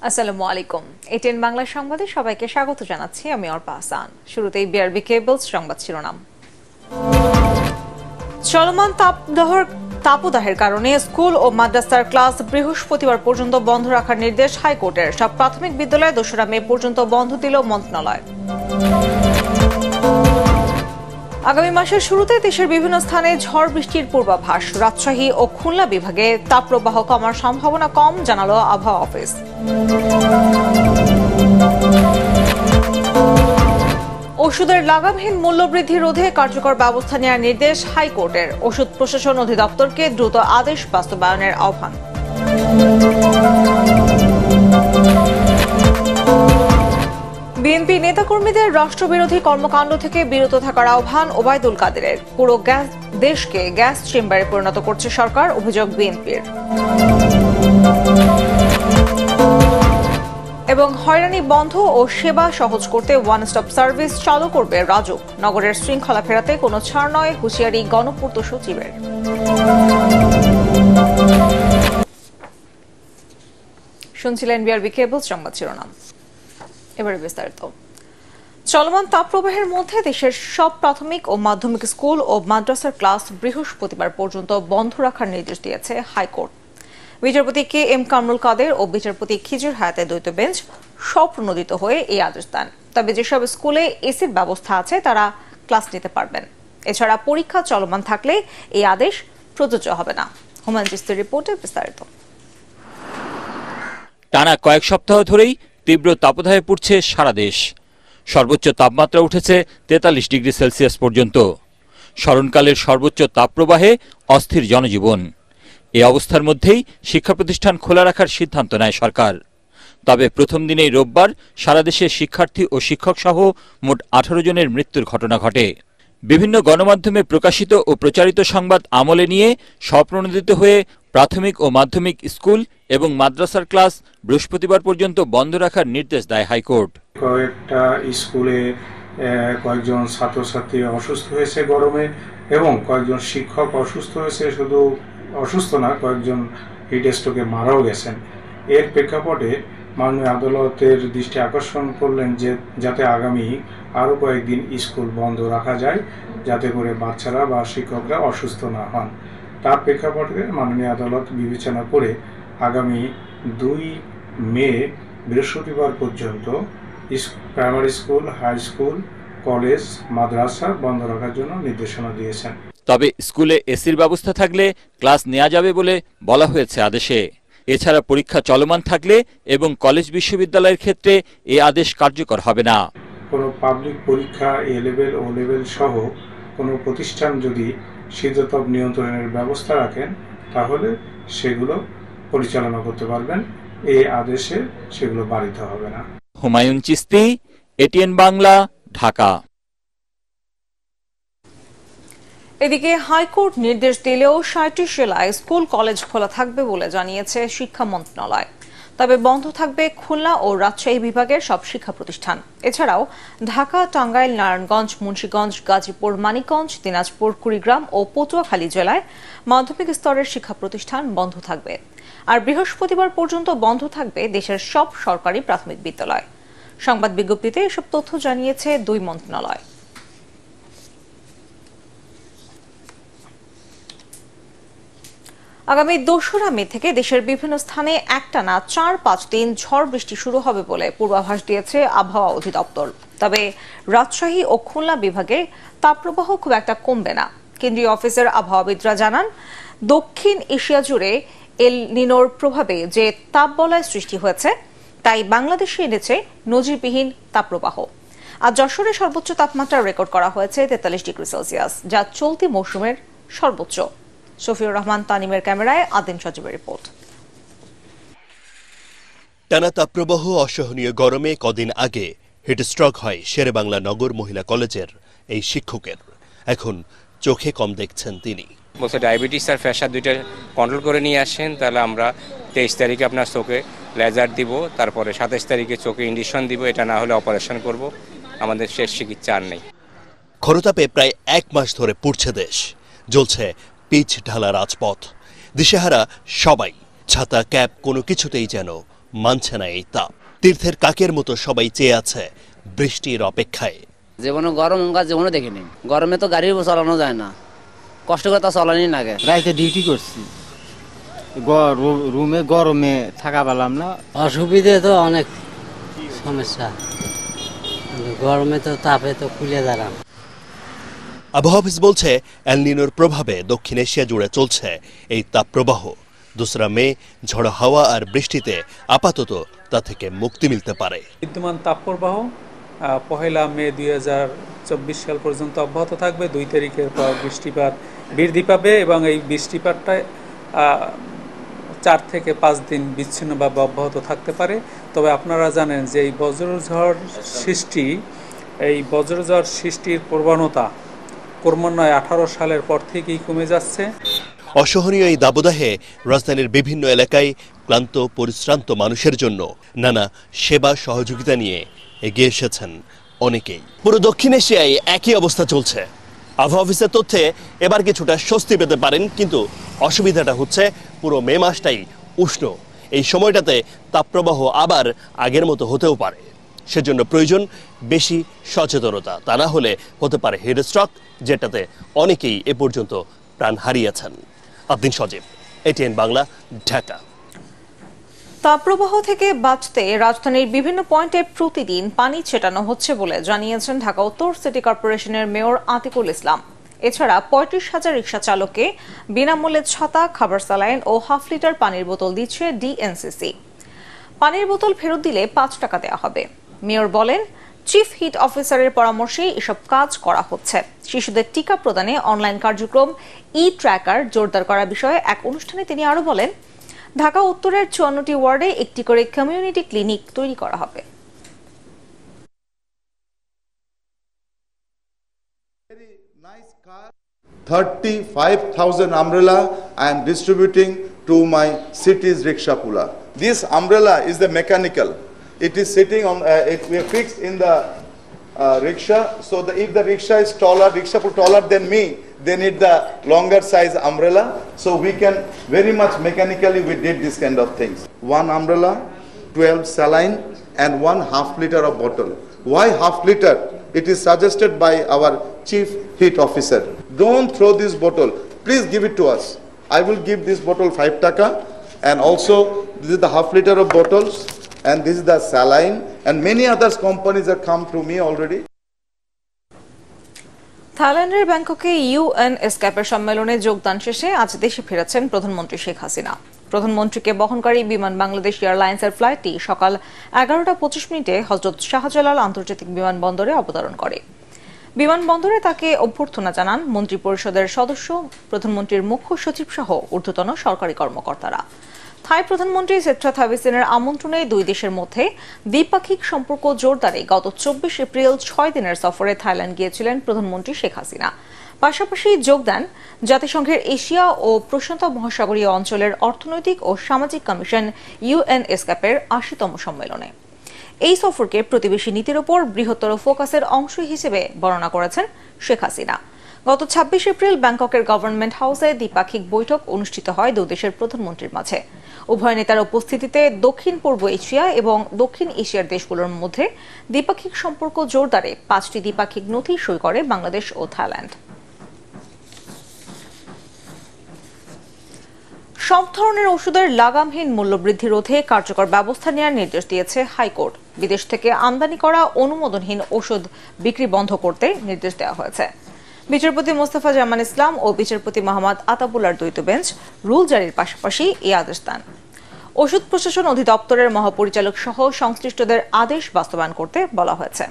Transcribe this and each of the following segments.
আসসালামু আলাইকুম। এটিএন বাংলা সংবাদে সবাইকে স্বাগত জানাচ্ছি। আমি অর্পা হাসান। শুরুতেই বিআরবি কেবলস সংবাদ শিরোনাম। চলমান তাপদাহের কারণে স্কুল ও মাদ্রাসার ক্লাস বৃহস্পতিবার পর্যন্ত বন্ধ রাখার নির্দেশ হাইকোর্টের। সব প্রাথমিক বিদ্যালয় 2রা মে পর্যন্ত বন্ধ দিল মন্ত্রণালয়। আগামী মাসের শুরুতে দেশের বিভিন্ন স্থানে ঝড় বৃষ্টির পূর্বাভাস। রাজশাহী ও খুলনা বিভাগে তাপপ্রবাহ কমার সম্ভাবনা কম, জানালো আবহাওয়া অফিস। ওষুধের লাগামহীন মূল্যবৃদ্ধি রোধে কার্যকর ব্যবস্থা নেওয়ার নির্দেশ হাইকোর্টের। ওষুধ প্রশাসন অধিদপ্তরকে দ্রুত আদেশ বাস্তবায়নের আহ্বান। বিএনপি নেতাকর্মীদের রাষ্ট্রবিরোধী কর্মকাণ্ড থেকে বিরত থাকার আহ্বান ওবায়দুল কাদেরের। পুরো দেশকে গ্যাস চেম্বারে পরিণত করছে সরকার, অভিযোগ বিএনপির। এবং হয়রানি বন্ধ ও সেবা সহজ করতে ওয়ান স্টপ সার্ভিস চালু করবে রাজুক। নগরের শৃঙ্খলা ফেরাতে কোনো ছাড় নয়, হুঁশিয়ারি গণপূর্ত সচিবের। শুনছিলেন বিআরবি কেবল সংবাদ শিরোনাম। এবারে বিস্তারিত। চলমান তাপপ্রবাহের মধ্যে দেশের সব প্রাথমিক ও মাধ্যমিক স্কুল ও মাদ্রাসার ক্লাস বৃহস্পতিবার পর্যন্ত বন্ধ রাখার নির্দেশ দিয়েছে হাইকোর্ট। বিচারপতি কে এম কামরুল কাদের ও বিচারপতি খিজির হায়াতের দ্বৈত বেঞ্চ স্বপ্রণোদিত হয়ে এই আদেশ দেন। তবে যেসব স্কুলে এসির ব্যবস্থা আছে তারা ক্লাস নিতে পারবেন। এছাড়া পরীক্ষা চলমান থাকলে এই আদেশ প্রযোজ্য হবে না। হুমায়ুন চিস্তির রিপোর্টে বিস্তারিত। টানা কয়েক সপ্তাহ ধরেই তীব্র তাপদাহে পড়ছে সারা দেশ। সর্বোচ্চ তাপমাত্রা উঠেছে 43 ডিগ্রি সেলসিয়াস পর্যন্ত। স্মরণকালের সর্বোচ্চ তাপপ্রবাহে অস্থির জনজীবন। এই অবস্থার মধ্যেই শিক্ষা প্রতিষ্ঠান খোলা রাখার সিদ্ধান্ত নেয় সরকার। তবে প্রথম দিনেই রোববার সারা দেশে শিক্ষার্থী ও শিক্ষক সহ মোট 18 জনের মৃত্যুর ঘটনা ঘটে। বিভিন্ন গণমাধ্যমে প্রকাশিত ও প্রচারিত সংবাদ আমলে নিয়ে স্বপ্রণোদিত হয়ে প্রাথমিক ও মাধ্যমিক স্কুল এবং মাদ্রাসার ক্লাস বৃহস্পতিবার পর্যন্ত বন্ধ রাখার নির্দেশ দেয় হাইকোর্ট। কয়েকটা স্কুলে কয়েকজন ছাত্রছাত্রী অসুস্থ হয়েছে গরমে, এবং কয়েকজন শিক্ষক অসুস্থ হয়েছে। শুধু অসুস্থ না, কয়েকজন হিট স্ট্রোকে মারাও গেছেন। এর প্রেক্ষাপটে মাননীয় আদালতের দৃষ্টি আকর্ষণ করলেন যে যাতে আগামী আরও কয়েকদিন স্কুল বন্ধ রাখা যায়, যাতে করে বাচ্চারা বা শিক্ষকরা অসুস্থ না হন। তার প্রেক্ষাপটে মাননীয় আদালত বিবেচনা করে আগামী 2 মে বৃহস্পতিবার পর্যন্ত primary school, high school, college, মাদ্রাসা বন্ধ রাখার জন্য নির্দেশনা দিয়েছেন। তবে স্কুলে এসির ব্যবস্থা থাকলে ক্লাস নেওয়া যাবে বলে বলা হয়েছে আদেশে। এছাড়া পরীক্ষা চলমান থাকলে এবং কলেজ বিশ্ববিদ্যালয়ের ক্ষেত্রে এই আদেশ কার্যকর হবে না। কোনো পাবলিক পরীক্ষা এ লেভেল ও লেভেল সহ কোনো প্রতিষ্ঠান যদি শীততাপ নিয়ন্ত্রণের ব্যবস্থা রাখেন তাহলে সেগুলো পরিচালনা করতে পারবেন। এই আদেশে সেগুলো বাড়িতে হবে না। হুমায়ুন চিস্তি, এটিএন বাংলা, ঢাকা। এদিকে হাইকোর্ট নির্দেশ দিলেও 60টি জেলায় স্কুল কলেজ খোলা থাকবে বলে জানিয়েছে শিক্ষা মন্ত্রণালয়। তবে বন্ধ থাকবে খুলনা ও রাজশাহী বিভাগের সব শিক্ষা প্রতিষ্ঠান। এছাড়াও ঢাকা, টাঙ্গাইল, নারায়ণগঞ্জ, মুন্সিগঞ্জ, গাজীপুর, মানিকগঞ্জ, দিনাজপুর, কুড়িগ্রাম ও পটুয়াখালী জেলায় মাধ্যমিক স্তরের শিক্ষা প্রতিষ্ঠান বন্ধ থাকবে। আর বৃহস্পতিবার পর্যন্ত বন্ধ থাকবে দেশের সব সরকারি প্রাথমিক বিদ্যালয়। সংবাদ বিজ্ঞপ্তিতে এসব তথ্য জানিয়েছে 2 মন্ত্রণালয়। আগামী 2রা মে থেকে দেশের বিভিন্ন স্থানে একটানা 4-5 দিন ঝড় বৃষ্টি শুরু হবে বলে পূর্বাভাস দিয়েছে আবহাওয়া অধিদপ্তর। তবে রাজশাহী ও খুলনা বিভাগে তাপপ্রবাহ খুব একটা কমবে না। কেন্দ্রীয় অফিসের আবহাওয়াবিদরা জানান, দক্ষিণ এশিয়া জুড়ে এল নিনোর প্রভাবে যে তাপবলয় সৃষ্টি হয়েছে তাই বাংলাদেশে এনেছে নজিরবিহীন তাপপ্রবাহ। আজ যশোরে সর্বোচ্চ তাপমাত্রা রেকর্ড করা হয়েছে 43 ডিগ্রি সেলসিয়াস, যা চলতি মৌসুমের সর্বোচ্চ। শফিউর রহমান তানিমের ক্যামেরায় আদিন সজীবের রিপোর্ট। টানা তাপপ্রবাহ, অসহনীয় গরমে কদিন আগে হিটস্ট্রোক হয় শেরেবাংলা নগর মহিলা কলেজের এই শিক্ষকের। এখন চোখে কম দেখছেন তিনি। বলছে ডায়াবেটিস আর প্রেশার দুইটা কন্ট্রোল করে নিয়ে আসেন, তাহলে আমরা 23 তারিখে আপনার চোখে লেজার দিব, তারপরে 27 তারিখে চোখে ইনজেকশন দিব, এটা না হলে অপারেশন করব। আমাদের শেষ চিকিৎসা আর নেই। খরতাপে প্রায় 1 মাস ধরে পুড়ছে দেশ, জ্বলছে পিচ ঢালা রাজপথ। দিশেহারা সবাই, ছাতা ক্যাপ কোনো কিছুতেই যেন মানছে না এই তাপ। তীর্থের কাকের মতো সবাই চেয়ে আছে বৃষ্টির অপেক্ষায়। জীবনে গরম জীবনে দেখিনি, গরমে তো গাড়ি চালানো যায় না, কষ্ট করে তা চালানি লাগে। রাইতে ডিউটি করছি, রুমে গরমে থাকা পেলাম না। অসুবিধে তো অনেক সমস্যা, গরমে তো তাপে তো খুলে দাঁড়ান। আবহাওয়া অফিস বলছে এল নিনোর প্রভাবে দক্ষিণ এশিয়া জুড়ে চলছে এই তাপপ্রবাহ। 2 মে ঝড়ো হাওয়া আর বৃষ্টিতে আপাতত তা থেকে মুক্তি মিলতে পারে। বিদ্যমান তাপপ্রবাহ 1 মে 2024 সাল পর্যন্ত অব্যাহত থাকবে। 2 তারিখের পর বৃষ্টিপাত বৃদ্ধি পাবে এবং এই বৃষ্টিপাতটা 4 থেকে 5 দিন বিচ্ছিন্নভাবে অব্যাহত থাকতে পারে। তবে আপনারা জানেন যে এই বজ্রঝড় সৃষ্টির প্রবণতা ক্রমান্বয়ে 18 সালের পর থেকেই কমে যাচ্ছে। অসহনীয় এই দাবদাহে রাজধানীর বিভিন্ন এলাকায় ক্লান্ত পরিশ্রান্ত মানুষের জন্য নানা সেবা সহযোগিতা নিয়ে এগিয়ে এসেছেন অনেকেই। পুরো দক্ষিণ এশিয়ায় একই অবস্থা চলছে। আবহাওয়া অফিসের তথ্যে এবার কিছুটা স্বস্তি পেতে পারেন, কিন্তু অসুবিধাটা হচ্ছে পুরো মে মাসটাই উষ্ণ। এই সময়টাতে তাপপ্রবাহ আবার আগের মতো হতেও পারে। সেজন্য প্রয়োজন বেশি সচেতনতা, তা না হলে হতে পারে হিট স্ট্রোক, যেটাতে অনেকেই এ পর্যন্ত প্রাণ হারিয়েছেন। আব্দিন সজীব, এটিএন বাংলা, ঢাকা। তাপপ্রবাহ থেকে বাঁচতে রাজধানীর বিভিন্ন পয়েন্টে প্রতিদিন পানি ছেটানো হচ্ছে বলে জানিয়েছেন ঢাকা উত্তর সিটি কর্পোরেশনের মেয়র আতিকুল ইসলাম। এছাড়া 35,000 রিকশা চালককে বিনামূল্যে ছাতা, খাবার স্যালাইন ও হাফ লিটার পানির বোতল দিচ্ছে ডিএনসিসি। পানির বোতল ফেরত দিলে 5 টাকা দেওয়া হবে। মেয়র বলেন, চিফ হিট অফিসারের পরামর্শে এসব কাজ করা হচ্ছে। শিশুদের টিকা প্রদানে অনলাইন কার্যক্রম ই-ট্র্যাকার জোরদার করার বিষয়ে এক অনুষ্ঠানে তিনি আরো বলেন, ঢাকা উত্তরের 54টি ওয়ার্ডে একটি করে কমিউনিটি ক্লিনিক তৈরি করা হবে। 35,000 umbrella I am distributing to my city's rickshaw puller. This umbrella is the mechanical. It is sitting on, we are fixed in the rickshaw. So if the rickshaw is taller than me, they need the longer size umbrella. So we can very much mechanically we did this kind of things. 1 umbrella, 12 saline, and 1 half liter of bottle. Why half liter? It is suggested by our chief heat officer. Don't throw this bottle. Please give it to us. I will give this bottle 5 taka, and also this is the half liter of bottles, and this is the saline, and many other companies have come to me already. থাইল্যান্ডের ব্যাংককে UN এসক্যাপের সম্মেলনে যোগদান শেষে আজ দেশে ফিরেছেন প্রধানমন্ত্রী শেখ হাসিনা। প্রধানমন্ত্রীকে বহনকারী বিমান বাংলাদেশ এয়ারলাইন্সের ফ্লাইটটি সকাল 11:25 হযরত শাহজালাল আন্তর্জাতিক বিমানবন্দরে অবতরণ করে। বিমানবন্দরে তাকে অভ্যর্থনা জানান মন্ত্রিপরিষদের সদস্য, প্রধানমন্ত্রীর মুখ্য সচিব সহ ঊর্ধ্বতন সরকারি কর্মকর্তারা। থাই প্রধানমন্ত্রী সেট্রা থাবিসেনের আমন্ত্রণে 2 দেশের মধ্যে দ্বিপাক্ষিক সম্পর্ক জোরদারে গত 24 এপ্রিল 6 দিনের সফরে থাইল্যান্ড গিয়েছিলেন প্রধানমন্ত্রী শেখ হাসিনা। পাশাপাশি যোগ দেন জাতিসংঘের এশিয়া ও প্রশান্ত মহাসাগরীয় অঞ্চলের অর্থনৈতিক ও সামাজিক কমিশন ইউএন এসক্যাপের 80তম সম্মেলনে। এই সফরকে প্রতিবেশী নীতির উপর বৃহত্তর ফোকাসের অংশ হিসেবে বর্ণনা করেছেন শেখ হাসিনা। গত 26 এপ্রিল ব্যাংককের গভর্নমেন্ট হাউসে দ্বিপাক্ষিক বৈঠক অনুষ্ঠিত হয় 2 দেশের প্রধানমন্ত্রীর মাঝে। উভয় নেতার উপস্থিতিতে দক্ষিণ পূর্ব এশিয়া এবং দক্ষিণ এশিয়ার দেশগুলোর মধ্যে দ্বিপাক্ষিক সম্পর্ক জোরদারে 5টি দ্বিপাক্ষিক নথি সই করে বাংলাদেশ ও থাইল্যান্ড। সব ধরনের ওষুধের লাগামহীন মূল্যবৃদ্ধি রোধে কার্যকর ব্যবস্থা নেওয়ার নির্দেশ দিয়েছে হাইকোর্ট। বিদেশ থেকে আমদানি করা অনুমোদনহীন ওষুধ বিক্রি বন্ধ করতে নির্দেশ দেওয়া হয়েছে। বিচারপতি মোস্তফা জামান ইসলাম ও বিচারপতি মোহাম্মদ আতাবুল্লার দ্বৈত বেঞ্চ রুল জারির পাশাপাশি এই আদেশ দেন। ওষুধ প্রশাসন অধিদপ্তরের মহাপরিচালক সহ সংশ্লিষ্টদের আদেশ বাস্তবায়ন করতে বলা হয়েছে।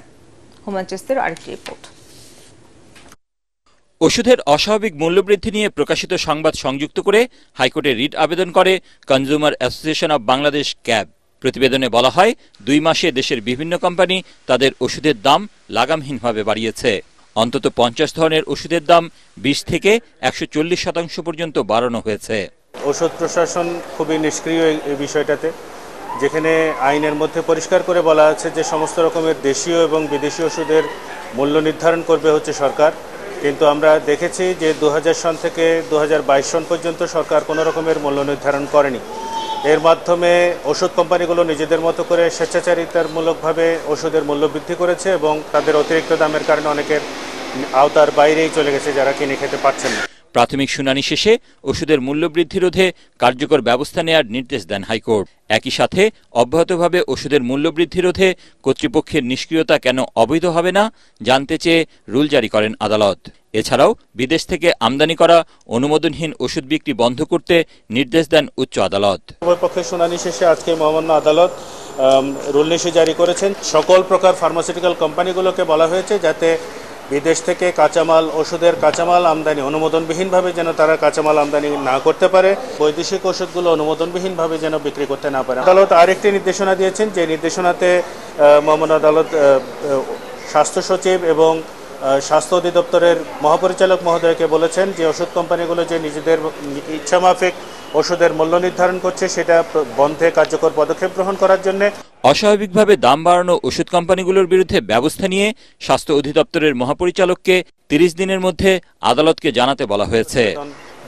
হুমায়ুন চিস্তির আরেকটি রিপোর্ট। ওষুধের অস্বাভাবিক মূল্যবৃদ্ধি নিয়ে প্রকাশিত সংবাদ সংযুক্ত করে হাইকোর্টে রিট আবেদন করে consumer association of Bangladesh cab. প্রতিবেদনে বলা হয়, 2 মাসে দেশের বিভিন্ন কোম্পানি তাদের ওষুধের দাম লাগামহীনভাবে বাড়িয়েছে। অন্তত 50 ধরনের ওষুধের দাম 20 থেকে 140% পর্যন্ত বাড়ানো হয়েছে। ওষুধ প্রশাসন খুবই নিষ্ক্রিয় এই বিষয়টাতে, যেখানে আইনের মধ্যে পরিষ্কার করে বলা আছে যে সমস্ত রকমের দেশীয় এবং বিদেশি ওষুধের মূল্য নির্ধারণ করবে হচ্ছে সরকার। কিন্তু আমরা দেখেছি যে 2000 সন থেকে 2022 সন পর্যন্ত সরকার কোনো রকমের মূল্য নির্ধারণ করেনি। এর মাধ্যমে ওষুধ কোম্পানিগুলো নিজেদের মতো করে স্বেচ্ছাচারিতামূলকভাবে ওষুধের মূল্য বৃদ্ধি করেছে এবং তাদের অতিরিক্ত দামের কারণে অনেকের আওতার বাইরেই চলে গেছে, যারা কিনে খেতে পারছেন না। প্রাথমিক শুনানি শেষে ওষুধের মূল্যবৃদ্ধি রোধে কার্যকর ব্যবস্থা নেওয়ার নির্দেশ দেন হাইকোর্ট। একই সাথে অব্যাহতভাবে ওষুধের মূল্যবৃদ্ধি রোধে কর্তৃপক্ষের নিষ্ক্রিয়তা কেন অবৈধ হবে না জানতে চেয়ে রুল জারি করেন আদালত। এছাড়াও বিদেশ থেকে আমদানি করা অনুমোদনহীন ওষুধ বিক্রি বন্ধ করতে নির্দেশ দেন উচ্চ আদালত। উভয় পক্ষের শুনানি শেষে আজকে মহামান্য আদালত রুল নির্দেশ জারি করেছেন। সকল প্রকার ফার্মাসিউটিক্যাল কোম্পানিগুলোকে বলা হয়েছে যাতে বিদেশ থেকে কাঁচামাল, ওষুধের কাঁচামাল আমদানি অনুমোদনবিহীনভাবে যেন তারা কাঁচামাল আমদানি না করতে পারে, বৈদেশিক ওষুধগুলো অনুমোদনবিহীনভাবে যেন বিক্রি করতে না পারে। আদালত আরেকটি নির্দেশনা দিয়েছেন, যে নির্দেশনাতে মহামান্য আদালত স্বাস্থ্য সচিব এবং স্বাস্থ্য অধিদপ্তরের মহাপরিচালক মহোদয়কে বলেছেন যে ওষুধ কোম্পানিগুলো যে নিজেদের ইচ্ছামাফিক ওষুধের মূল্য নির্ধারণ করছে সেটা বন্ধে কার্যকর পদক্ষেপ গ্রহণ করার জন্য। অস্বাভাবিকভাবে দাম বাড়ানো ওষুধ কোম্পানিগুলোর বিরুদ্ধে ব্যবস্থা নিয়ে স্বাস্থ্য অধিদপ্তরের মহাপরিচালককে 30 দিনের মধ্যে আদালতকে জানাতে বলা হয়েছে।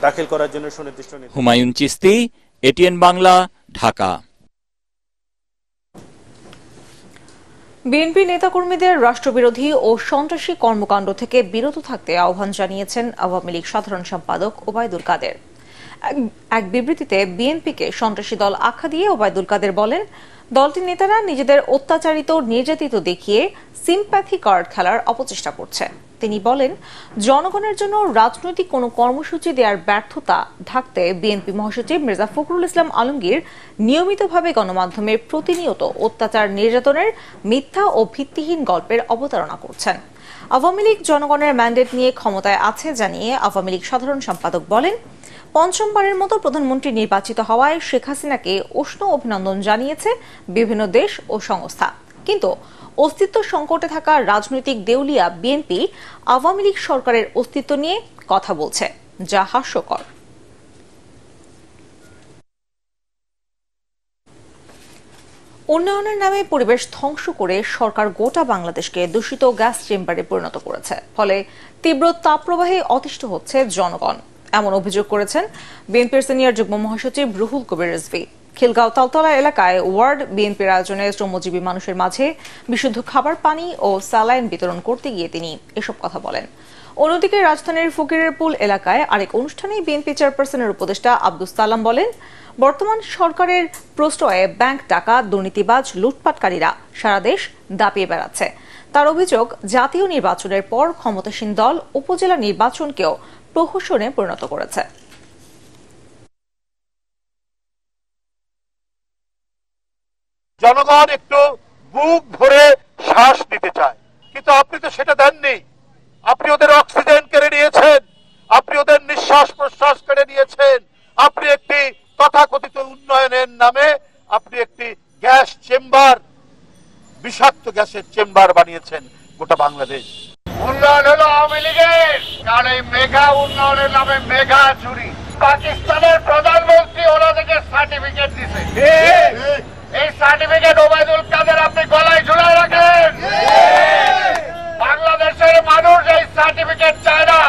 দাখিল করার জন্য সুনির্দিষ্ট। হুমায়ুন চিস্তি, এটিএন বাংলা, ঢাকা। বিএনপি নেতাকর্মীদের রাষ্ট্রবিরোধী ও সন্ত্রাসী কর্মকাণ্ড থেকে বিরত থাকতে আহ্বান জানিয়েছেন আওয়ামী লীগ সাধারণ সম্পাদক ওবায়দুল কাদের। এক বিবৃতিতে বিএনপিকে সন্ত্রাসী দল আখ্যা দিয়ে ওবায়দুল কাদের বলেন, দলটির নেতারা নিজেদের অত্যাচারিত নির্যাতিত দেখিয়ে সিম্প্যাথি কার্ড খেলার অপচেষ্টা করছে। তিনি বলেন, জনগণের জন্য রাজনৈতিক কোনো কর্মসূচি দেওয়ার ব্যর্থতা ঢাকতে বিএনপি মহাসচিব মির্জা ফখরুল ইসলাম আলমগীর নিয়মিতভাবে গণমাধ্যমে প্রতিনিয়ত অত্যাচার নির্যাতনের মিথ্যা ও ভিত্তিহীন গল্পের অবতারণা করছেন। আওয়ামী লীগ জনগণের ম্যান্ডেট নিয়ে ক্ষমতায় আছে জানিয়ে আওয়ামী লীগ সাধারণ সম্পাদক বলেন, পঞ্চমবারের মতো প্রধানমন্ত্রী নির্বাচিত হওয়ায় শেখ হাসিনাকে উষ্ণ অভিনন্দন জানিয়েছে বিভিন্ন দেশ ও সংস্থা। কিন্তু অস্তিত্ব সংকটে থাকা রাজনৈতিক দেউলিয়া বিএনপি আওয়ামী লীগ সরকারের অস্তিত্ব নিয়ে কথা বলছে, যা হাস্যকর। উন্নয়নের নামে পরিবেশ ধ্বংস করে সরকার গোটা বাংলাদেশকে দূষিত গ্যাস চেম্বারে পরিণত করেছে, ফলে তীব্র তাপপ্রবাহে অতিষ্ঠ হচ্ছে জনগণ। এমন অভিযোগ করেছেন বিএনপির সিনিয়র যুগ্ম মহাসচিব রুহুল কবির রিজভী। খিলগাঁও তালতলা এলাকায় ওয়ার্ড বিএনপির আয়োজনে শ্রমজীবী মানুষের মাঝে বিশুদ্ধ খাবার পানি ও স্যালাইন বিতরণ করতে গিয়ে তিনি এসব কথা বলেন। অন্যদিকে রাজধানীর ফকিরেরপুল এলাকায় আরেক অনুষ্ঠানে বিএনপি চেয়ারপারসনের উপদেষ্টা আব্দুস সালাম বলেন, বর্তমান সরকারের প্রশ্রয়ে ব্যাংক টাকা দুর্নীতিবাজ লুটপাটকারীরা সারা দেশ দাপিয়ে বেড়াচ্ছে। তার অভিযোগ, জাতীয় নির্বাচনের পর ক্ষমতাসীন দল উপজেলা নির্বাচনকেও প্রহসনে পরিণত করেছে। জনগণ একটু বুক ভরে শ্বাস নিতে চায়, কিন্তু আপনি তো সেটা দেননি। আপনি ওদের অক্সিজেন কেড়ে নিয়েছেন, আপনি ওদের নিঃশ্বাস প্রশ্বাস কেড়ে নিয়েছেন। আপনি একটি তথাকথিত উন্নয়নের নামে আপনি একটি গ্যাস চেম্বার, বিষাক্ত গ্যাসের চেম্বার বানিয়েছেন গোটা বাংলাদেশ। উন্নয়ন হলো আওয়ামী লীগের, কারণ এই মেগা উন্নয়নের নামে মেগা চুরি। পাকিস্তানের প্রধানমন্ত্রী ওনাদেরকে সার্টিফিকেট দিছে, এই সার্টিফিকেট ওবায়দুল কাদের আপনি গলায় ঝুলায় রাখেন। বাংলাদেশের মানুষ এই সার্টিফিকেট চায় না।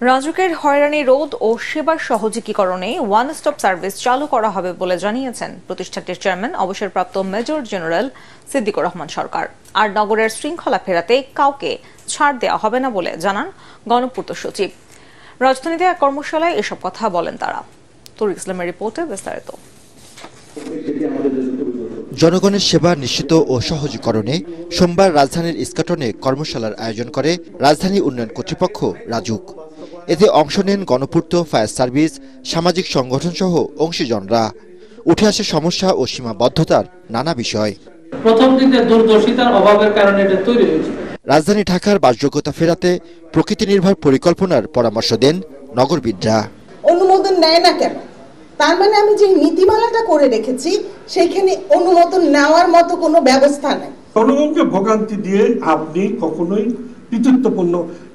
রাজুকের হয়রানি রোধ ও সেবার সহযোগীকরণে ওয়ান স্টপ সার্ভিস চালু করা হবে বলে জানিয়েছেন প্রতিষ্ঠানটির চেয়ারম্যান অবসরপ্রাপ্ত মেজর জেনারেল সিদ্দিকুর রহমান সরকার। আর নগরের শৃঙ্খলা ফেরাতে কাউকে ছাড় দেওয়া হবে না বলে জানান গণপূর্ত সচিব। রাজধানীতে এক কর্মশালায় এসব কথা বলেন তারা। তরিক ইসলামের রিপোর্টে বিস্তারিত। জনগণের সেবা নিশ্চিত ও সহজীকরণে সোমবার রাজধানীর ইস্কাটনে কর্মশালার আয়োজন করে রাজধানী উন্নয়ন কর্তৃপক্ষ রাজুক। এতে অংশ নেন গণপূর্ত, ফায়ার সার্ভিস, সামাজিক সংগঠন সহ অংশীজনরা। উঠে আসে সমস্যা ও সীমাবদ্ধতার নানা বিষয়। প্রথম দিকে দূরদর্শিতার অভাবের কারণে এটা তৈরি হয়েছে। রাজধানী ঢাকার বাসযোগ্যতা ফেরাতে প্রকৃতি নির্ভর পরিকল্পনার পরামর্শ দেন নগরবিদরা। অনুমোদন নেয় না কেন? তার মানে আমি যে নীতিমালাটা করে রেখেছি সেখানে অনুমোদন নেওয়ার মতো কোনো ব্যবস্থা নেই। জনগণকে ভোগান্তি দিয়ে আপনি কখনোই কৃতিত্বপূর্ণ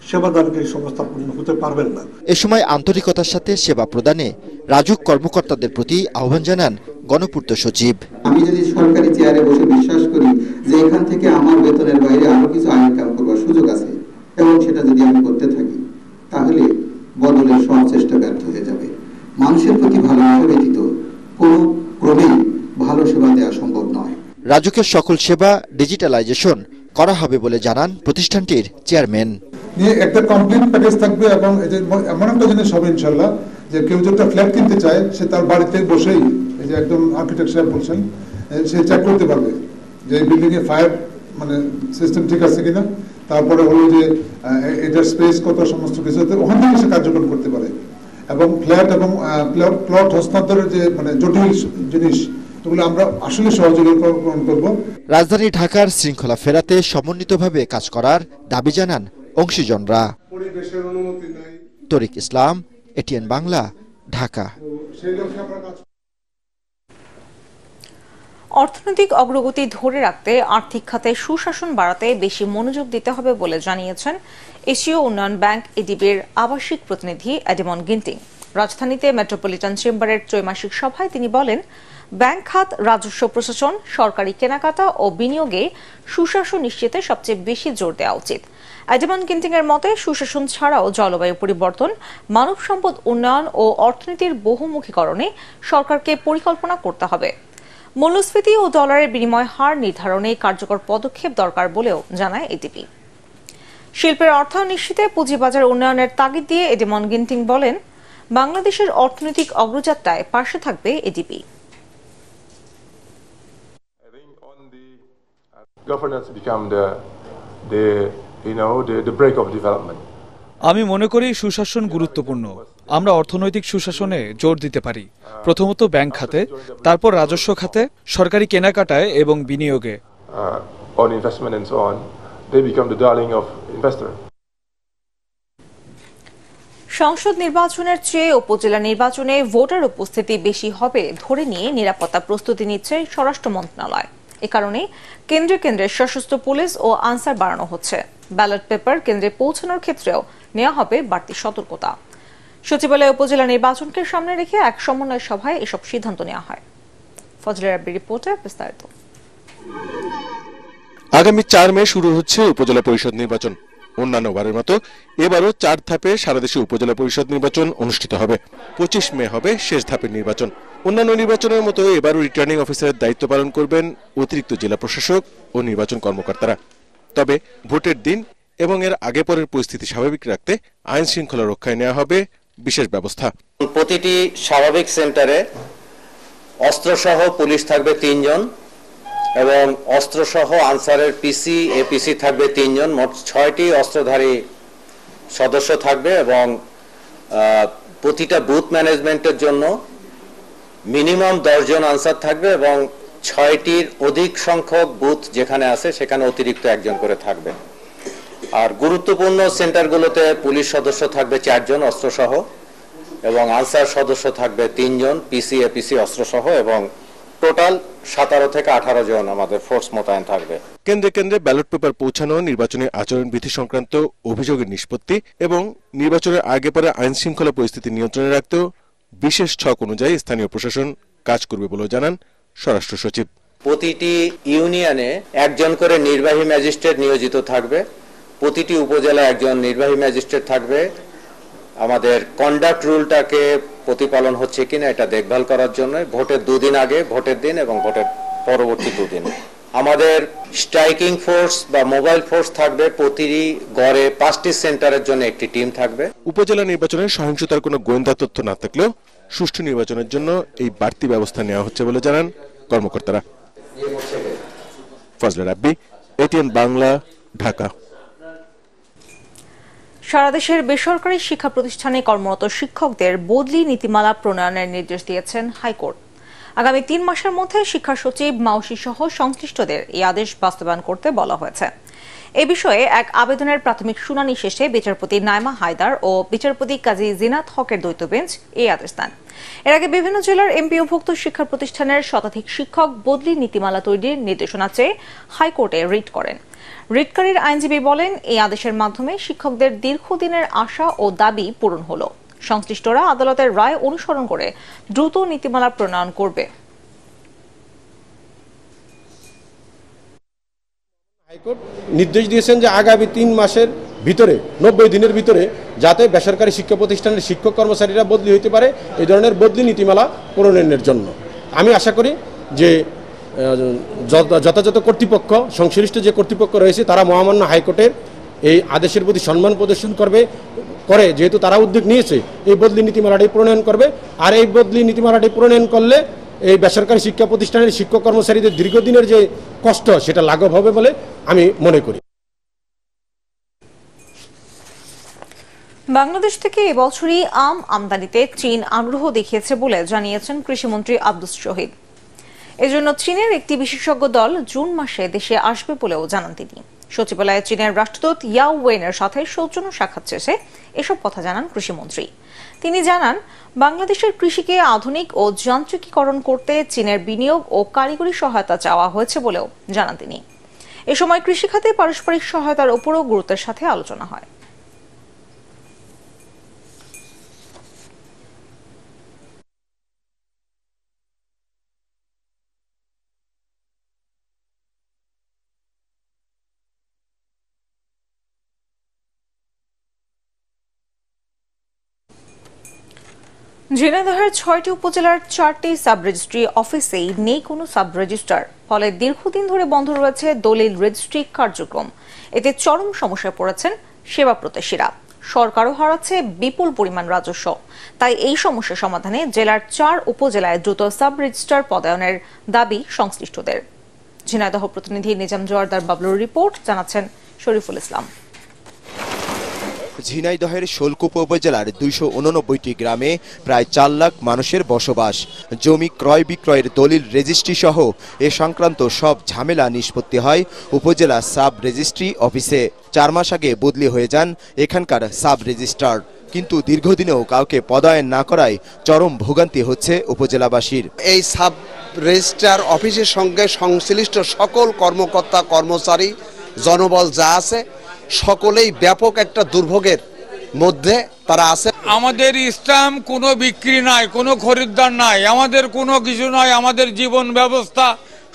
সেবাদানকারী সংস্থাপন্ন হতে পারবেন না। এ সময় আন্তরিকতার সাথে সেবা প্রদানে রাজুক কর্মকর্তাদের প্রতি আহ্বান জানান গণপূর্ত সচিব। আমি যদি সরকারি চেয়ারে বসে বিশ্বাস করি যে এখান থেকে আমার বেতনের বাইরে আরো কিছু ইনকাম করবার সুযোগ আছে এবং সেটা যদি আমি করতে থাকি, তাহলে বদলে পরামর্শ ব্যতীত কোনো ক্রমেই ভালো সেবা দেওয়া সম্ভব নয়। রাজুকের সকল সেবা ডিজিটালাইজেশন করা হবে বলে জানান প্রতিষ্ঠানটির চেয়ারম্যান। একটা কমপ্লিট প্যাকেজ থাকবে এবং এমন একটা জিনিস হবে ইনশাল্লাহ যে কেউ যদি একটা ফ্ল্যাট কিনতে চায় সে তার বাড়িতে বসেই এই যে একদম আর্কিটেক্ট সাহেব বলছেন সে চেক করতে পারবে যে বিল্ডিং এ ফায়ার মানে সিস্টেম ঠিক আছে কিনা, তারপরে হলো যে এটার স্পেস কত, সমস্ত কিছু ওখান থেকে সে কার্যক্রম করতে পারে। এবং ফ্ল্যাট এবং প্লট হস্তান্তরের যে মানে জটিল জিনিস এগুলো আমরা আসলে সহযোগিতা করব। রাজধানী ঢাকার শৃঙ্খলা ফেরাতে সমন্বিতভাবে কাজ করার দাবি জানান অংশীজনরা। তরিক ইসলাম, এটিএন বাংলা, ঢাকা। অর্থনৈতিক অগ্রগতি ধরে রাখতে আর্থিক খাতে সুশাসন বাড়াতে বেশি মনোযোগ দিতে হবে বলে জানিয়েছেন এশীয় উন্নয়ন ব্যাংক এডিবির আবাসিক প্রতিনিধি এডেমন গিন্টিং। রাজধানীতে মেট্রোপলিটন চেম্বারের ত্রৈমাসিক সভায় তিনি বলেন, ব্যাংক খাত, রাজস্ব প্রশাসন, সরকারি কেনাকাটা ও বিনিয়োগে সুশাসন নিশ্চিতে সবচেয়ে বেশি জোর দেওয়া উচিত। এডেমন গিন্টিং এর মতে সুশাসন ছাড়াও জলবায়ু পরিবর্তন, মানব সম্পদ উন্নয়ন ও অর্থনীতির বহুমুখীকরণে সরকারকে পরিকল্পনা করতে হবে। মূল্যস্ফীতি ও ডলারের বিনিময় হার নির্ধারণে কার্যকর পদক্ষেপ দরকার বলেও জানায় এডিবি। শিল্পের অর্থায়ন নিশ্চিতে পুঁজিবাজার উন্নয়নের তাগিদ দিয়ে এডেমন গিন্টিং বলেন, বাংলাদেশের অর্থনৈতিক অগ্রযাত্রায় পাশে থাকবে এডিবি। আমি মনে করি সুশাসন গুরুত্বপূর্ণ। আমরা অর্থনৈতিক সুশাসনে জোর দিতে পারি, প্রথমত ব্যাংক খাতে, তারপর রাজস্ব খাতে, সরকারি কেনাকাটায় এবং বিনিয়োগে। সংসদ নির্বাচনের চেয়ে উপজেলা নির্বাচনে ভোটার উপস্থিতি বেশি হবে ধরে নিয়ে নিরাপত্তা প্রস্তুতি নিচ্ছে স্বরাষ্ট্র মন্ত্রণালয়। এ কারণে কেন্দ্রে কেন্দ্রে সশস্ত্র পুলিশ ও আনসার বাড়ানো হচ্ছে। ব্যালট পেপার কেন্দ্রে পৌঁছানোর ক্ষেত্রেও নেওয়া হবে বাড়তি সতর্কতা। সচিবালয় উপজেলা নির্বাচনকে সামনে রেখে এক সমন্বয় সভায় এসব সিদ্ধান্ত নেওয়া হয়। ফজলে রাব্বির রিপোর্টে বিস্তারিত। আগামী 4 মে শুরু হচ্ছে উপজেলা পরিষদ নির্বাচন। অন্যান্যবারের মতো এবারও 4 ধাপে সারা দেশে উপজেলা পরিষদ নির্বাচন অনুষ্ঠিত হবে। 25 মে হবে শেষ ধাপের নির্বাচন। অন্যান্য নির্বাচনের মতো এবারও রিটার্নিং অফিসারের দায়িত্ব পালন করবেন অতিরিক্ত জেলা প্রশাসক ও নির্বাচন কর্মকর্তারা। তবে ভোটের দিন এবং এর আগে পরের পরিস্থিতি স্বাভাবিক রাখতে আইন শৃঙ্খলা রক্ষায় নেওয়া হবে বিশেষ ব্যবস্থা। প্রতিটি স্বাভাবিক সেন্টারে অস্ত্রসহ পুলিশ থাকবে 3 জন এবং অস্ত্রসহ আনসারের পিসি, এপিসি থাকবে 3 জন। মোট 6টি অস্ত্রধারী সদস্য থাকবে এবং প্রতিটা বুথ ম্যানেজমেন্টের জন্য মিনিমাম 10 জন আনসার থাকবে এবং 6টির অধিক সংখ্যক বুথ যেখানে আছে সেখানে অতিরিক্ত 1 জন করে থাকবে। আর গুরুত্বপূর্ণ সেন্টারগুলোতে পুলিশ সদস্য থাকবে 4 জন অস্ত্রসহ এবং আনসার সদস্য থাকবে 3 জন, পিসি, এপিসি অস্ত্রসহ এবং টোটাল 17 থেকে 18 জন আমাদের ফোর্স মোতায়েন থাকবে। কেন্দ্রে কেন্দ্রে ব্যালট পেপার পৌঁছানো, নির্বাচনী আচরণবিধি সংক্রান্ত অভিযোগের নিষ্পত্তি এবং নির্বাচনের আগে পরে আইন শৃঙ্খলা পরিস্থিতি নিয়ন্ত্রণে রাখতেও বিশেষ ছক অনুযায়ী স্থানীয় প্রশাসন কাজ করবে বলে জানান স্বরাষ্ট্র সচিব। প্রতিটি ইউনিয়নে 1 জন করে নির্বাহী ম্যাজিস্ট্রেট নিয়োজিত থাকবে। প্রতিটি উপজেলায় 1 জন নির্বাহী ম্যাজিস্ট্রেট থাকবে। আমাদের কন্ডাক্ট রুলটাকে প্রতিপালন হচ্ছে কিনা এটা দেখভাল করার জন্য ভোটের 2 দিন আগে, ভোটের দিন এবং ভোটের পরবর্তী 2 দিন আমাদের স্ট্রাইকিং ফোর্স বা মোবাইল ফোর্স থাকবে। প্রতিটি গড়ে 5টি সেন্টারের জন্য একটি টিম থাকবে। উপজেলা নির্বাচনে সহিংসতার কোনো গোয়েন্দা তথ্য না থাকলেও সুষ্ঠু নির্বাচনের জন্য এই বাড়তি ব্যবস্থা নেওয়া হচ্ছে বলে জানান কর্মকর্তারা। ফজলে রাব্বি, এটিএন বাংলা, ঢাকা। সারা দেশের বেসরকারি শিক্ষা প্রতিষ্ঠানে কর্মরত শিক্ষকদের বদলি নীতিমালা প্রণয়নের নির্দেশ দিয়েছেন হাইকোর্ট। আগামী 3 মাসের মধ্যে শিক্ষা সচিব, মাউসি সহ সংশ্লিষ্টদের এই আদেশ বাস্তবায়ন করতে বলা হয়েছে। এ বিষয়ে এক আবেদনের প্রাথমিক শুনানি শেষে বিচারপতি নাইমা হায়দার ও বিচারপতি কাজী জিনাত হকের দ্বৈত বেঞ্চ এই আদেশ দেন। এর আগে বিভিন্ন জেলার এমপিওভুক্ত শিক্ষা প্রতিষ্ঠানের শতাধিক শিক্ষক বদলি নীতিমালা তৈরির নির্দেশনা চেয়ে হাইকোর্টে রিট করেন। রিটকারীর আইনজীবী বলেন, এই আদেশের মাধ্যমে শিক্ষকদের দীর্ঘদিনের আশা ও দাবি পূরণ হলো। সংশ্লিষ্টরা আদালতের রায় অনুসরণ করে দ্রুত নীতিমালা প্রণয়ন করবে। হাইকোর্ট নির্দেশ দিয়েছেন যে আগামী 3 মাসের ভিতরে 90 দিনের ভিতরে যাতে বেসরকারি শিক্ষা প্রতিষ্ঠানের শিক্ষক কর্মচারীরা বদলি হতে পারে, এই ধরনের বদলি নীতিমালা প্রণয়নের জন্য আমি আশা করি যে যথাযথ কর্তৃপক্ষ, সংশ্লিষ্ট যে কর্তৃপক্ষ রয়েছে তারা মহামান্য হাইকোর্টের এই আদেশের প্রতি সম্মান প্রদর্শন করে যেহেতু তারা উদ্যোগ নিয়েছে, এই বদলি নীতিমালাটি প্রণয়ন করবে। আর এই বদলি নীতিমালাটি প্রণয়ন করলে এই বেসরকারি শিক্ষা প্রতিষ্ঠানের শিক্ষক কর্মচারীদের দীর্ঘদিনের যে কষ্ট সেটা লাঘব হবে বলে আমি মনে করি। বাংলাদেশ থেকে এবছরই আম আমদানিতে চীন আগ্রহ দেখিয়েছে বলে জানিয়েছেন কৃষিমন্ত্রী আব্দুস শহীদ। এজন্য চীনের একটি বিশেষজ্ঞ দল জুন মাসে দেশে আসবে বলেও জানান তিনি। সচিবালয়ে চীনের রাষ্ট্রদূত ইয়াও ওয়েনের সাথে সৌজন্য সাক্ষাৎ শেষে এসব কথা জানান কৃষিমন্ত্রী। তিনি জানান, বাংলাদেশের কৃষিকে আধুনিক ও যান্ত্রিকীকরণ করতে চীনের বিনিয়োগ ও কারিগরি সহায়তা চাওয়া হয়েছে বলেও জানান তিনি। এ সময় কৃষিখাতে পারস্পরিক সহায়তার উপরও গুরুত্বের সাথে আলোচনা হয়। ঝিনাইদহের 6টি উপজেলার 4টি সাব রেজিস্ট্রি অফিসেই নেই কোনো সাব রেজিস্ট্রার, ফলে দীর্ঘদিন ধরে বন্ধ রয়েছে দলিল রেজিস্ট্রি কার্যক্রম। এতে চরম সমস্যায় পড়েছেন সেবা প্রত্যাশীরা। সরকারও হারাচ্ছে বিপুল পরিমাণ রাজস্ব। তাই এই সমস্যা সমাধানে জেলার 4 উপজেলায় দ্রুত সাব রেজিস্ট্রার পদায়নের দাবি সংশ্লিষ্টদের। ঝিনাইদহ প্রতিনিধি নিজাম জোয়ারদার বাবলুর রিপোর্ট, জানাচ্ছেন শরীফুল ইসলাম। ঝিনাইদহের শোলকুপা উপজেলার 289টি গ্রামে প্রায় 4 লাখ মানুষের বসবাস। জমি ক্রয় বিক্রয়ের দলিল রেজিস্ট্রি সহ এ সংক্রান্ত সব ঝামেলা নিষ্পত্তি হয় উপজেলা সাব রেজিস্ট্রি অফিসে। 4 মাস আগে বদলি হয়ে যান এখানকার সাব রেজিস্ট্রার, কিন্তু দীর্ঘদিনেও কাউকে পদায়ন না করায় চরম ভোগান্তি হচ্ছে উপজেলাবাসীর। এই সাব রেজিস্ট্রার অফিসের সঙ্গে সংশ্লিষ্ট সকল কর্মকর্তা কর্মচারী জনবল যা আছে সকলেই ব্যাপক একটা দুর্ভোগের মধ্যে তারা আছে। আমাদের ইসলাম কোনো বিক্রি নাই, কোনো খরিদ্দার নাই, আমাদের কোনো কিছু নয়, আমাদের জীবন ব্যবস্থা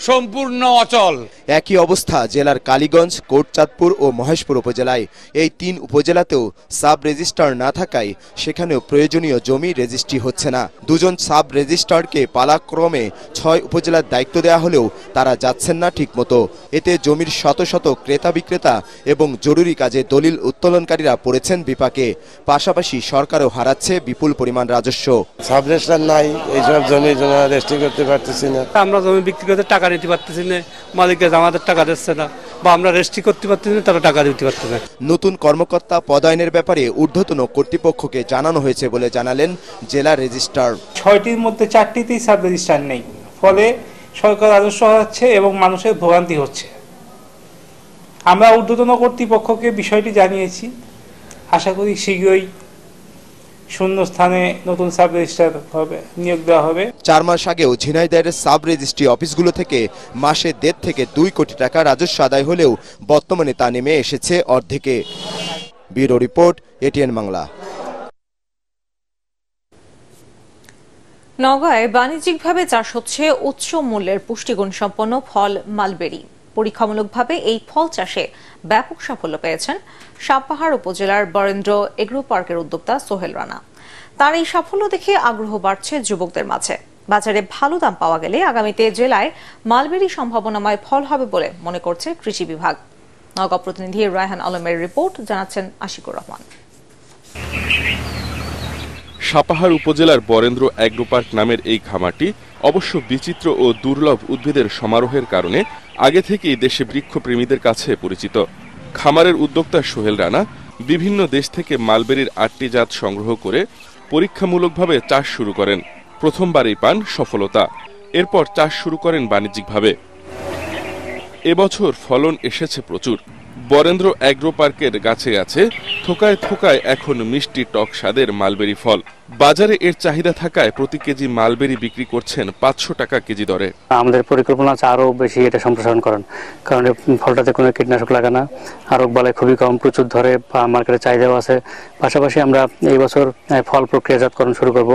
সম্পূর্ণ অচল। একই অবস্থা জেলার কালীগঞ্জ, কোটচাঁদপুর ও মহেশপুর উপজেলায়। এই 3 উপজেলাতেও সাব রেজিস্ট্রার না থাকায় সেখানেও প্রয়োজনীয় জমি রেজিস্ট্রি হচ্ছে না। 2 জন সাব রেজিস্ট্রারকে পালাক্রমে 6 উপজেলার দায়িত্ব দেওয়া হলেও তারা যাচ্ছেন না ঠিকমতো। এতে জমির শত শত ক্রেতা বিক্রেতা এবং জরুরি কাজে দলিল উত্তোলনকারীরা পড়েছেন বিপাকে। পাশাপাশি সরকারও হারাচ্ছে বিপুল পরিমাণ রাজস্ব। সাব রেজিস্ট্রার নাই, এইসব জমি রেজিস্ট্রি করতে পারতেছি না। আমরা জমি বিক্রি করতে টাকা নিতে পারতেছি না, মালিকের আমাদের টাকা দিচ্ছে না, বা আমরা রেজিস্ট্রি করতে পারতেছি না, তারা টাকা দিতে পারতেছে না। নতুন কর্মকর্তা পদায়নের ব্যাপারে ঊর্ধ্বতন কর্তৃপক্ষকে জানানো হয়েছে বলে জানালেন জেলা রেজিস্ট্রার। 6টির মধ্যে 4টিতেই সাব রেজিস্ট্রার নেই, ফলে সরকার রাজস্ব হচ্ছে এবং মানুষের ভোগান্তি হচ্ছে। আমরা ঊর্ধ্বতন কর্তৃপক্ষকে বিষয়টি জানিয়েছি, আশা করি শীঘ্রই শূন্যস্থানে নতুন সাব রেজিস্ট্রার হবে, নিয়োগ দেওয়া হবে। 4 মাস আগেও ঝিনাইদহের সাব রেজিস্ট্রি অফিসগুলো থেকে মাসে 1.5 থেকে 2 কোটি টাকা রাজস্ব আদায় হলেও বর্তমানে তা নেমে এসেছে অর্ধেকে। Bureau report, ATN Bangla. নওগাঁয় বাণিজ্যিকভাবে চাষ হচ্ছে উচ্চ মূল্যের পুষ্টিগুণ সম্পন্ন ফল মালবেরি। পরীক্ষামূলকভাবে এই ফল চাষে ব্যাপক সাফল্য পেয়েছেন সাতপাহাড় উপজেলার বরেন্দ্র এগ্রো পার্কের উদ্যোক্তা সোহেল রানা। তার এই সাফল্য দেখে আগ্রহ বাড়ছে যুবকদের মাঝে। বাজারে ভালো দাম পাওয়া গেলে আগামীতে জেলায় মালবেরি সম্ভাবনাময় ফল হবে বলে মনে করছে কৃষি বিভাগ। নওগাঁ প্রতিনিধি রায়হান আলমের রিপোর্ট, জানাচ্ছেন আশিকুর রহমান। সাপাহাড় উপজেলার বরেন্দ্র এগ্রো পার্ক নামের এই খামারটি অবশ্য বিচিত্র ও দুর্লভ উদ্ভিদের সমারোহের কারণে আগে থেকেই দেশে বৃক্ষপ্রেমীদের কাছে পরিচিত। খামারের উদ্যোক্তা সোহেল রানা বিভিন্ন দেশ থেকে মালবেরির 8টি জাত সংগ্রহ করে পরীক্ষামূলকভাবে চাষ শুরু করেন। প্রথমবারেই পান সফলতা, এরপর চাষ শুরু করেন বাণিজ্যিকভাবে। এবছর ফলন এসেছে প্রচুর। বরেন্দ্র এগ্রো পার্কের গাছে গাছে থোকায় থোকায় এখন মিষ্টি টক স্বাদের মালবেরি ফল। বাজারে এর চাহিদা থাকায় প্রতি কেজি মালবেরি বিক্রি করছেন 500 টাকা কেজি দরে। আমাদের পরিকল্পনা আছে আরো বেশি এটা সম্প্রসারণ করেন, কারণ ফলটাতে কোনো কীটনাশক লাগে না, আরোগ বালাই খুবই কম, প্রচুর ধরে, মার্কেটে চাহিদাও আছে। পাশাপাশি আমরা এই বছর ফল প্রক্রিয়াজাতকরণ শুরু করব।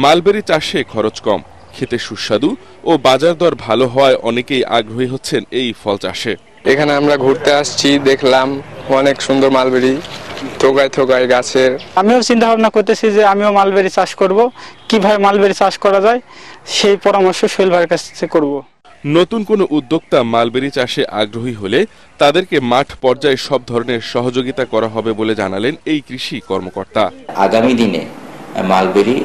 মালবেরি চাষে খরচ কম, খেতে সুস্বাদু ও বাজার দর ভালো হওয়ায় অনেকেই আগ্রহী হচ্ছেন এই ফল চাষে। এখানে আমরা ঘুরতে আসছি, দেখলাম অনেক সুন্দর মালবেরি, থোকায় থোকায় গাছের। আমিও চিন্তা ভাবনা করতেছি যে আমিও মালবেরি চাষ করব, কিভাবে মালবেরি চাষ করা যায় সেই পরামর্শ সোহেল ভাইয়ের কাছ থেকে করব। নতুন কোনো উদ্যোক্তা মালবেরি চাষে আগ্রহী হলে তাদেরকে মাঠ পর্যায়ে সব ধরনের সহযোগিতা করা হবে বলে জানালেন এই কৃষি কর্মকর্তা। আগামী দিনে মালবেরি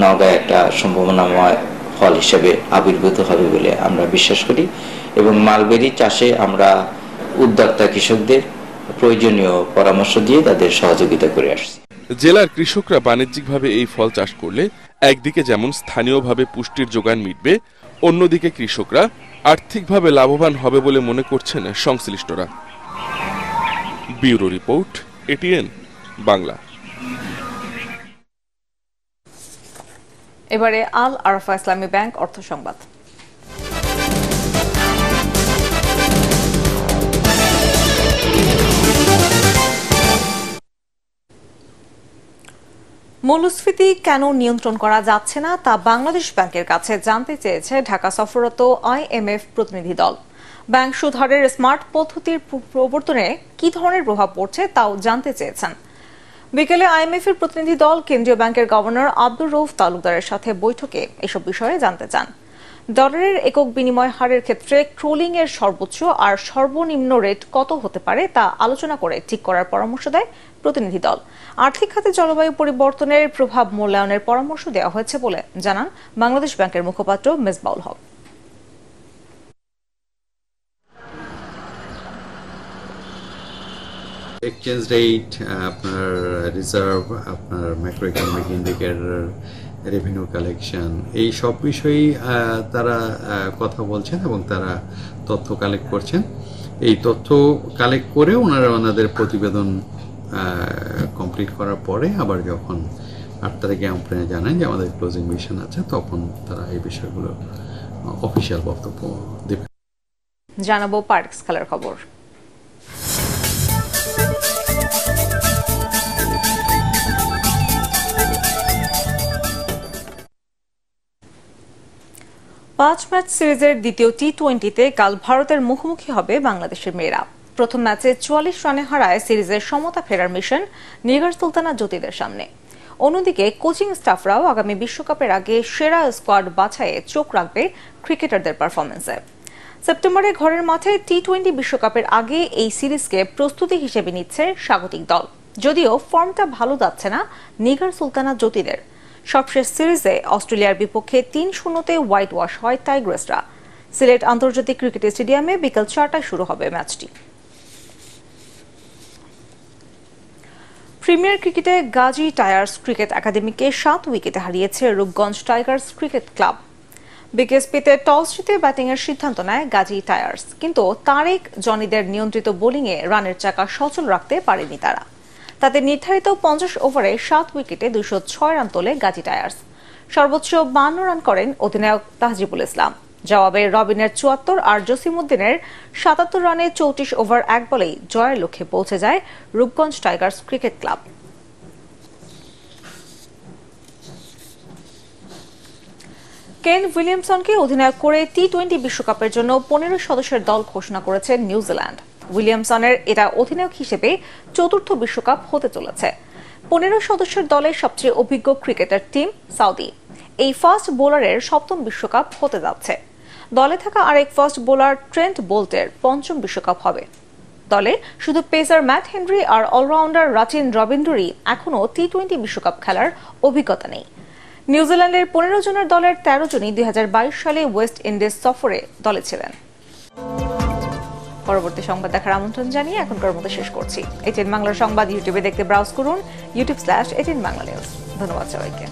নওগাঁয় একটা সম্ভাবনাময় ফল হিসেবে আবির্ভূত হবে বলে আমরা বিশ্বাস করি এবং মালবেরি চাষে আমরা উদ্যোক্তা কৃষকদের প্রয়োজনীয় পরামর্শ দিয়ে তাদের সহযোগিতা করে আসছি। জেলার কৃষকরা বাণিজ্যিকভাবে এই ফল চাষ করলে একদিকে যেমন স্থানীয়ভাবে পুষ্টির যোগান মিটবে, অন্যদিকে কৃষকরা আর্থিকভাবে লাভবান হবে বলে মনে করছেন সংশ্লিষ্টরা। Bureau report, ATN Bangla. এবারে আল আরাফা ইসলামী ব্যাংক অর্থ সংবাদ। মূল্যস্ফীতি কেন নিয়ন্ত্রণ করা যাচ্ছে না তা বাংলাদেশ ব্যাংকের কাছে জানতে চেয়েছে ঢাকা সফররত আইএমএফ প্রতিনিধি দল। ব্যাংক সুদ হারের স্মার্ট পদ্ধতির প্রবর্তনে কি ধরনের প্রভাব পড়ছে তাও জানতে চেয়েছেন। বিকেলে আইএমএফ এর প্রতিনিধি দল কেন্দ্রীয় ব্যাংকের গভর্নর আব্দুর রউফ তালুকদারের সাথে বৈঠকে এসব বিষয়ে জানতে চান। ডলারের একক বিনিময় হারের ক্ষেত্রে ট্রোলিং এর সর্বোচ্চ আর সর্বনিম্ন রেট কত হতে পারে তা আলোচনা করে ঠিক করার পরামর্শ দেয় প্রতিনিধি দল। আর্থিক খাতে জলবায়ু পরিবর্তনের প্রভাব মূল্যায়নের পরামর্শ দেওয়া হয়েছে বলে জানান বাংলাদেশ ব্যাংকের মুখপাত্র মেজবাউল হক। এক্সচেঞ্জ রেট, আপনার রিজার্ভ, আপনার macro economic indicator, revenue collection, এই সব বিষয়েই তারা কথা বলছেন এবং তারা তথ্য কালেক্ট করছেন। এই তথ্য কালেক্ট করে ওনারা ওনাদের প্রতিবেদন কমপ্লিট করার পরে আবার যখন 8 তারিখে আপনারা জানান যে আমাদের ক্লোজিং মিশন আছে, তখন তারা এই বিষয়গুলো অফিসিয়াল বক্তব্য দেবে। জানাবো পার্কস খেলার খবর। পাঁচ ম্যাচ সিরিজের দ্বিতীয় টি-20তে কাল ভারতের মুখোমুখি হবে বাংলাদেশের মেয়েরা। প্রথম ম্যাচে 44 রানে হারায় সিরিজের সমতা ফেরার মিশন নিগার সুলতানা জ্যোতিদের সামনে। অন্যদিকে কোচিং স্টাফরাও আগামী বিশ্বকাপের আগে সেরা স্কোয়াড বাছাইয়ে চোখ রাখবে ক্রিকেটারদের পারফরমেন্সে। সেপ্টেম্বরে ঘরের মাঠে টি-20 বিশ্বকাপের আগে এই সিরিজকে প্রস্তুতি হিসেবে নিচ্ছে স্বাগতিক দল। যদিও ফর্মটা ভালো যাচ্ছে না নিগার সুলতানা জ্যোতিদের। সবশেষ সিরিজে অস্ট্রেলিয়ার বিপক্ষে 3-0 হোয়াইট ওয়াশ হয় টাইগ্রেসরা। সিলেট আন্তর্জাতিক ক্রিকেট স্টেডিয়ামে বিকেল 4টায় শুরু হবে ম্যাচটি। প্রিমিয়ার ক্রিকেটে গাজী টায়ার্স ক্রিকেট একাডেমিকে 7 উইকেটে হারিয়েছে রূপগঞ্জ টাইগার্স ক্রিকেট ক্লাব। বিকেএসপিতে টস জিতে ব্যাটিংয়ের সিদ্ধান্ত নেয় গাজী টায়ার্স, কিন্তু তারেক জনিদের নিয়ন্ত্রিত বোলিংয়ে রানের চাকা সচল রাখতে পারেনি তারা। তাদের নির্ধারিত 50 ওভারে 7 উইকেটে 206 রান তোলে গাজী টায়ার্স। সর্বোচ্চ 52 রান করেন অধিনায়ক তাহজিবুল ইসলাম। জবাবে রবিনের 74 আর জসিমউদ্দিনের 77 রানে 34 ওভার 1 বলেই জয়ের লক্ষ্যে পৌঁছে যায় রূপগঞ্জ টাইগার্স ক্রিকেট ক্লাব। কেন উইলিয়ামসনকে অধিনায়ক করে টি-20 বিশ্বকাপের জন্য 15 সদস্যের দল ঘোষণা করেছে নিউজিল্যান্ড। উইলিয়ামসনের এটা অধিনায়ক হিসেবে 4র্থ বিশ্বকাপ হতে চলেছে। 15 সদস্যের দলের সবচেয়ে অভিজ্ঞ ক্রিকেটার টিম সাউদি। এই ফাস্ট বোলারের 7ম বিশ্বকাপ হতে যাচ্ছে। দলে থাকা আরেক ফাস্ট বোলার ট্রেন্ট বোল্টের 5ম বিশ্বকাপ হবে। দলে শুধু পেসার ম্যাট হেনরি আর অলরাউন্ডার রাচিন রবীন্দ্রই এখনও টি-20 বিশ্বকাপ খেলার অভিজ্ঞতা নেই। নিউজিল্যান্ডের 15 জনের দলের 13 জনই 2022 সালে ওয়েস্ট ইন্ডিজ সফরে দলে ছিলেন। পরবর্তী সংবাদ দেখার আমন্ত্রণ জানিয়ে এখনকার মতো শেষ করছি। এটিএন বাংলার সংবাদ ইউটিউবে দেখতে ব্রাউজ করুন youtube/ATN Bangla News। ধন্যবাদ সবাইকে।